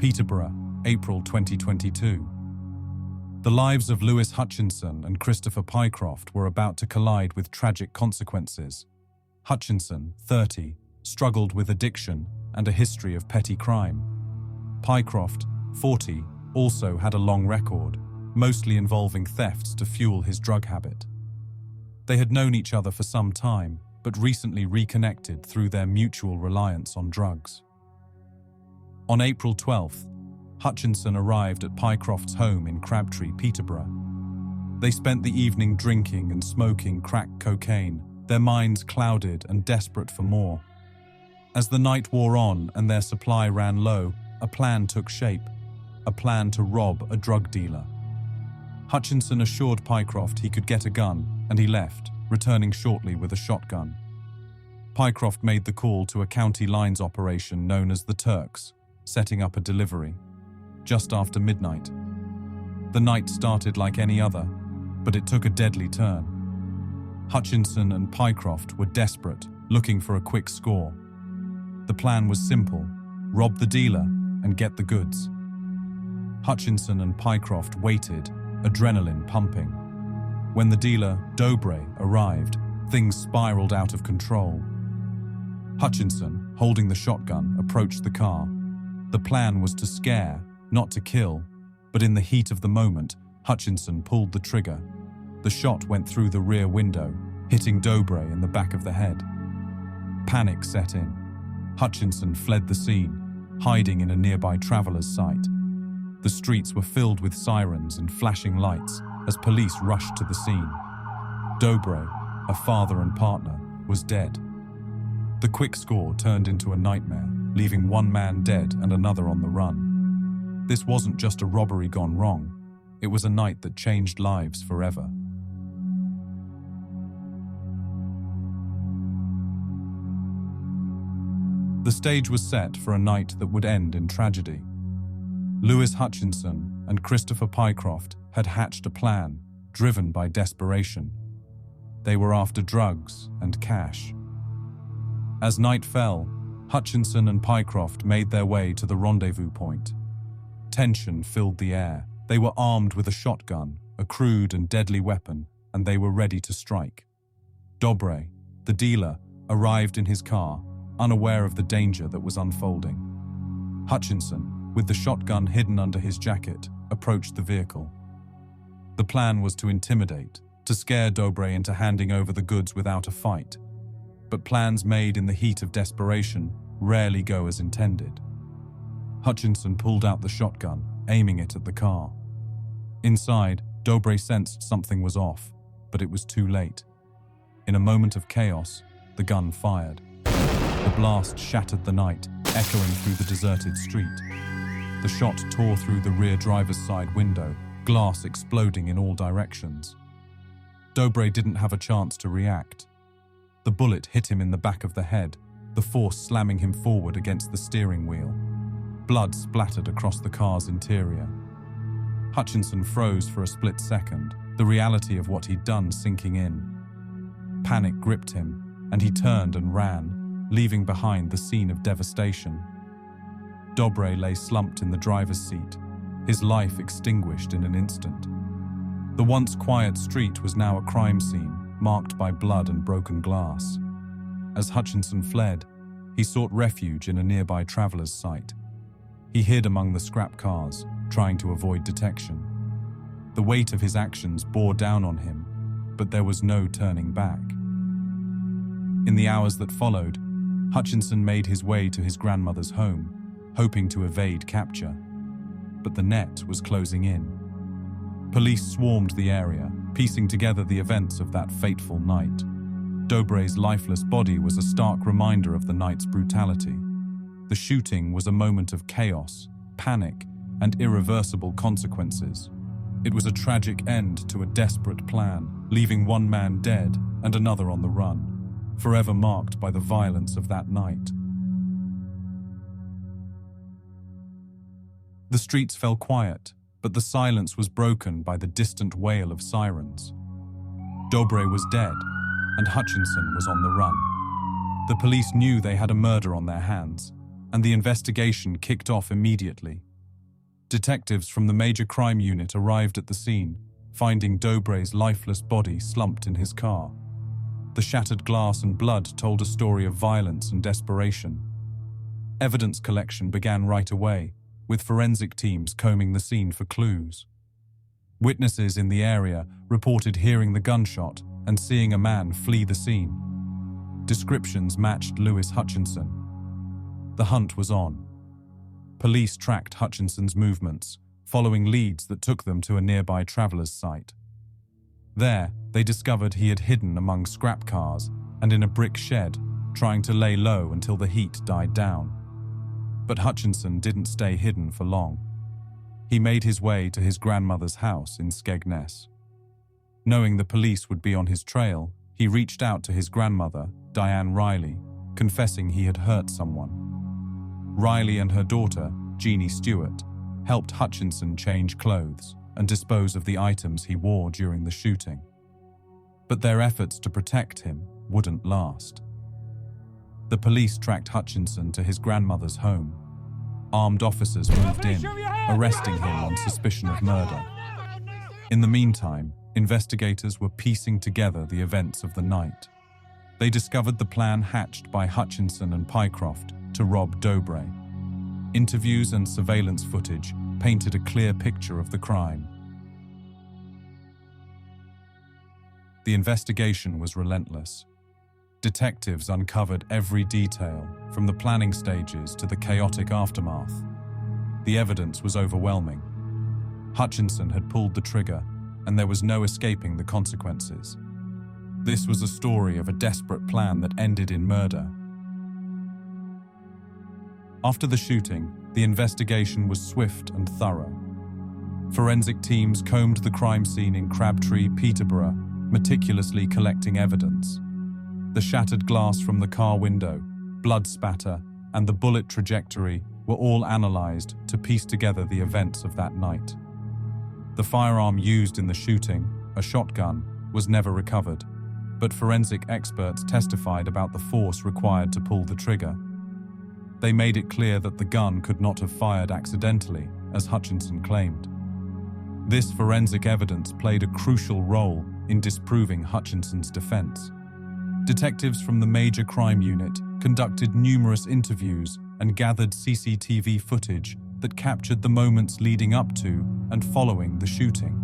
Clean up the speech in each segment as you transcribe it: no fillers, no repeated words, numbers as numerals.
Peterborough, April 2022. The lives of Lewis Hutchinson and Christopher Pycroft were about to collide with tragic consequences. Hutchinson, 30, struggled with addiction and a history of petty crime. Pycroft, 40, also had a long record, mostly involving thefts to fuel his drug habit. They had known each other for some time, but recently reconnected through their mutual reliance on drugs. On April 12th, Hutchinson arrived at Pycroft's home in Crabtree, Peterborough. They spent the evening drinking and smoking crack cocaine, their minds clouded and desperate for more. As the night wore on and their supply ran low, a plan took shape, a plan to rob a drug dealer. Hutchinson assured Pycroft he could get a gun, and he left, returning shortly with a shotgun. Pycroft made the call to a county lines operation known as the Turks, setting up a delivery. Just after midnight. The night started like any other, but it took a deadly turn. Hutchinson and Pycroft were desperate, looking for a quick score. The plan was simple: rob the dealer and get the goods. Hutchinson and Pycroft waited, adrenaline pumping. When the dealer, Dobre, arrived, things spiraled out of control. Hutchinson, holding the shotgun, approached the car. The plan was to scare, not to kill, but in the heat of the moment, Hutchinson pulled the trigger. The shot went through the rear window, hitting Dobre in the back of the head. Panic set in. Hutchinson fled the scene, hiding in a nearby traveler's site. The streets were filled with sirens and flashing lights as police rushed to the scene. Dobre, a father and partner, was dead. The quick score turned into a nightmare, leaving one man dead and another on the run. This wasn't just a robbery gone wrong. It was a night that changed lives forever. The stage was set for a night that would end in tragedy. Lewis Hutchinson and Christopher Pycroft had hatched a plan, driven by desperation. They were after drugs and cash. As night fell, Hutchinson and Pycroft made their way to the rendezvous point. Tension filled the air. They were armed with a shotgun, a crude and deadly weapon, and they were ready to strike. Dobre, the dealer, arrived in his car, unaware of the danger that was unfolding. Hutchinson, with the shotgun hidden under his jacket, approached the vehicle. The plan was to intimidate, to scare Dobre into handing over the goods without a fight. But plans made in the heat of desperation rarely go as intended. Hutchinson pulled out the shotgun, aiming it at the car. Inside, Dobre sensed something was off, but it was too late. In a moment of chaos, the gun fired. The blast shattered the night, echoing through the deserted street. The shot tore through the rear driver's side window, glass exploding in all directions. Dobre didn't have a chance to react. The bullet hit him in the back of the head, the force slamming him forward against the steering wheel. Blood splattered across the car's interior. Hutchinson froze for a split second, the reality of what he'd done sinking in. Panic gripped him, and he turned and ran, leaving behind the scene of devastation. Dobre lay slumped in the driver's seat, his life extinguished in an instant. The once quiet street was now a crime scene, marked by blood and broken glass. As Hutchinson fled, he sought refuge in a nearby traveler's site. He hid among the scrap cars, trying to avoid detection. The weight of his actions bore down on him, but there was no turning back. In the hours that followed, Hutchinson made his way to his grandmother's home, hoping to evade capture. But the net was closing in. Police swarmed the area, piecing together the events of that fateful night. Dobre's lifeless body was a stark reminder of the night's brutality. The shooting was a moment of chaos, panic, and irreversible consequences. It was a tragic end to a desperate plan, leaving one man dead and another on the run, forever marked by the violence of that night. The streets fell quiet, but the silence was broken by the distant wail of sirens. Dobre was dead, and Hutchinson was on the run. The police knew they had a murder on their hands, and the investigation kicked off immediately, Detectives from the major crime unit arrived at the scene, finding Dobre's lifeless body slumped in his car. The shattered glass and blood told a story of violence and desperation. Evidence collection began right away, with forensic teams combing the scene for clues. Witnesses in the area reported hearing the gunshot and seeing a man flee the scene. Descriptions matched Lewis Hutchinson. The hunt was on. Police tracked Hutchinson's movements, following leads that took them to a nearby traveler's site. There, they discovered he had hidden among scrap cars and in a brick shed, trying to lay low until the heat died down. But Hutchinson didn't stay hidden for long. He made his way to his grandmother's house in Skegness. Knowing the police would be on his trail, he reached out to his grandmother, Diane Riley, confessing he had hurt someone. Riley and her daughter, Jeannie Stewart, helped Hutchinson change clothes and dispose of the items he wore during the shooting. But their efforts to protect him wouldn't last. The police tracked Hutchinson to his grandmother's home. Armed officers moved in, arresting him on suspicion of murder. In the meantime, investigators were piecing together the events of the night. They discovered the plan hatched by Hutchinson and Pycroft to rob Dobre. Interviews and surveillance footage painted a clear picture of the crime. The investigation was relentless. Detectives uncovered every detail, from the planning stages to the chaotic aftermath. The evidence was overwhelming. Hutchinson had pulled the trigger, and there was no escaping the consequences. This was a story of a desperate plan that ended in murder. After the shooting, the investigation was swift and thorough. Forensic teams combed the crime scene in Crabtree, Peterborough, meticulously collecting evidence. The shattered glass from the car window, blood spatter, and the bullet trajectory were all analyzed to piece together the events of that night. The firearm used in the shooting, a shotgun, was never recovered, but forensic experts testified about the force required to pull the trigger. They made it clear that the gun could not have fired accidentally, as Hutchinson claimed. This forensic evidence played a crucial role in disproving Hutchinson's defense. Detectives from the major crime unit conducted numerous interviews and gathered CCTV footage that captured the moments leading up to and following the shooting.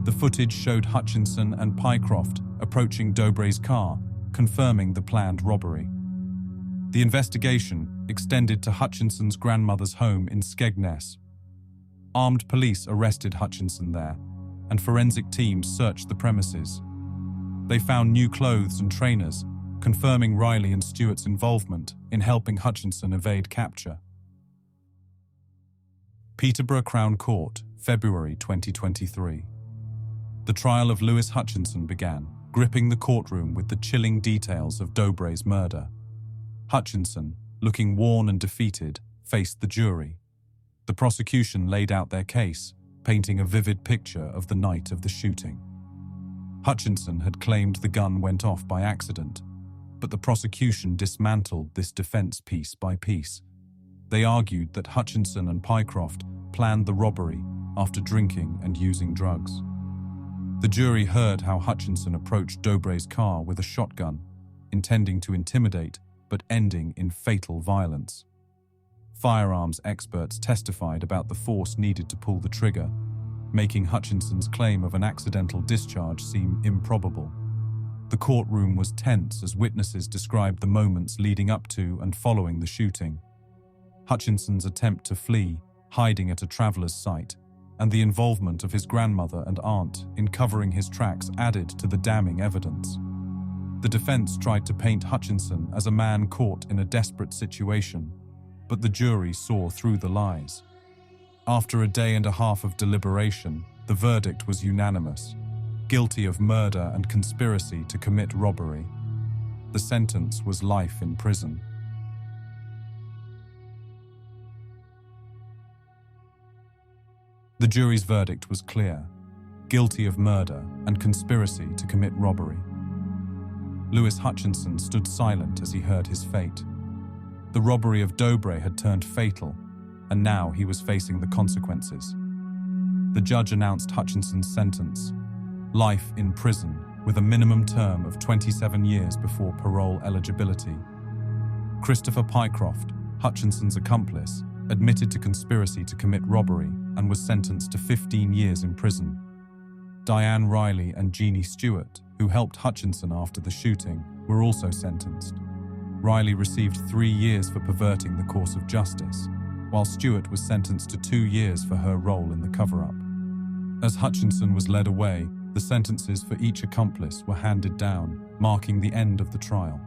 The footage showed Hutchinson and Pycroft approaching Dobre's car, confirming the planned robbery. The investigation extended to Hutchinson's grandmother's home in Skegness. Armed police arrested Hutchinson there, and forensic teams searched the premises. They found new clothes and trainers, confirming Riley and Stewart's involvement in helping Hutchinson evade capture. Peterborough Crown Court, February 2023. The trial of Lewis Hutchinson began, gripping the courtroom with the chilling details of Dobre's murder. Hutchinson, looking worn and defeated, faced the jury. The prosecution laid out their case, painting a vivid picture of the night of the shooting. Hutchinson had claimed the gun went off by accident, but the prosecution dismantled this defense piece by piece. They argued that Hutchinson and Pycroft planned the robbery after drinking and using drugs. The jury heard how Hutchinson approached Dobre's car with a shotgun, intending to intimidate but ending in fatal violence. Firearms experts testified about the force needed to pull the trigger, making Hutchinson's claim of an accidental discharge seem improbable. The courtroom was tense as witnesses described the moments leading up to and following the shooting. Hutchinson's attempt to flee, hiding at a traveler's site, and the involvement of his grandmother and aunt in covering his tracks added to the damning evidence. The defense tried to paint Hutchinson as a man caught in a desperate situation, but the jury saw through the lies. After a day and a half of deliberation, the verdict was unanimous: guilty of murder and conspiracy to commit robbery. The sentence was life in prison. The jury's verdict was clear: guilty of murder and conspiracy to commit robbery. Lewis Hutchinson stood silent as he heard his fate. The robbery of Dobre had turned fatal, and now he was facing the consequences. The judge announced Hutchinson's sentence: life in prison with a minimum term of 27 years before parole eligibility. Christopher Pycroft, Hutchinson's accomplice, admitted to conspiracy to commit robbery and was sentenced to 15 years in prison. Diane Riley and Jeannie Stewart, who helped Hutchinson after the shooting, were also sentenced. Riley received 3 years for perverting the course of justice, while Stewart was sentenced to 2 years for her role in the cover-up. As Hutchinson was led away, the sentences for each accomplice were handed down, marking the end of the trial.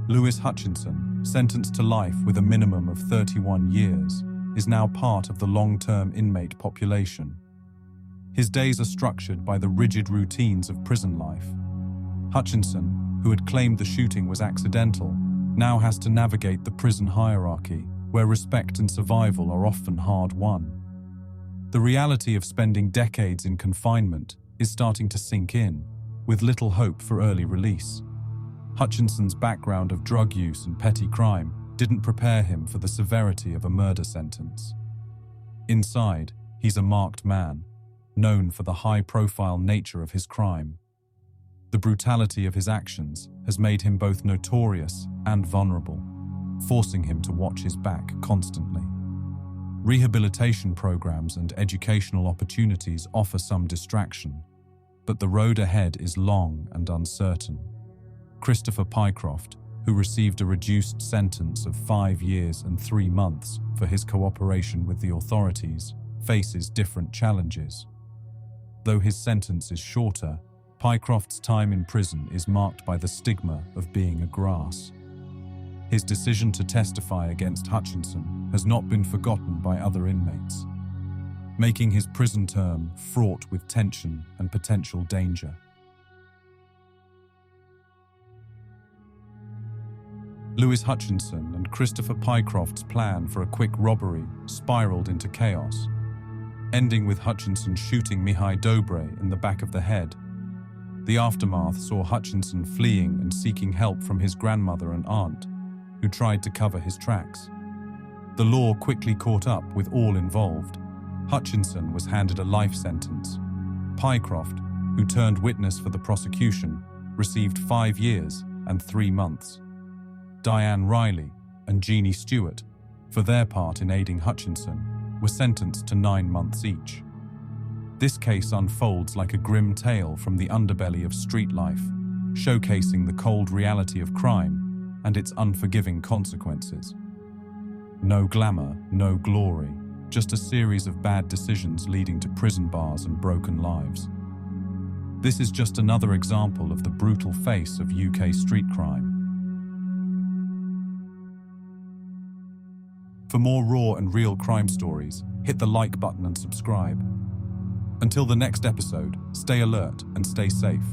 Lewis Hutchinson, sentenced to life with a minimum of 31 years, is now part of the long-term inmate population. His days are structured by the rigid routines of prison life. Hutchinson, who had claimed the shooting was accidental, now has to navigate the prison hierarchy, where respect and survival are often hard-won. The reality of spending decades in confinement is starting to sink in, with little hope for early release. Hutchinson's background of drug use and petty crime didn't prepare him for the severity of a murder sentence. Inside, he's a marked man, known for the high-profile nature of his crime. The brutality of his actions has made him both notorious and vulnerable, forcing him to watch his back constantly. Rehabilitation programs and educational opportunities offer some distraction, but the road ahead is long and uncertain. Christopher Pycroft, who received a reduced sentence of 5 years and 3 months for his cooperation with the authorities, faces different challenges. Though his sentence is shorter, Pycroft's time in prison is marked by the stigma of being a grass. His decision to testify against Hutchinson has not been forgotten by other inmates, making his prison term fraught with tension and potential danger. Lewis Hutchinson and Christopher Pycroft's plan for a quick robbery spiraled into chaos, ending with Hutchinson shooting Mihai Dobre in the back of the head. The aftermath saw Hutchinson fleeing and seeking help from his grandmother and aunt, who tried to cover his tracks. The law quickly caught up with all involved. Hutchinson was handed a life sentence. Pycroft, who turned witness for the prosecution, received 5 years and 3 months. Diane Riley and Jeannie Stewart, for their part in aiding Hutchinson, were sentenced to 9 months each. This case unfolds like a grim tale from the underbelly of street life, showcasing the cold reality of crime and its unforgiving consequences. No glamour, no glory, just a series of bad decisions leading to prison bars and broken lives. This is just another example of the brutal face of UK street crime. For more raw and real crime stories, hit the like button and subscribe. Until the next episode, stay alert and stay safe.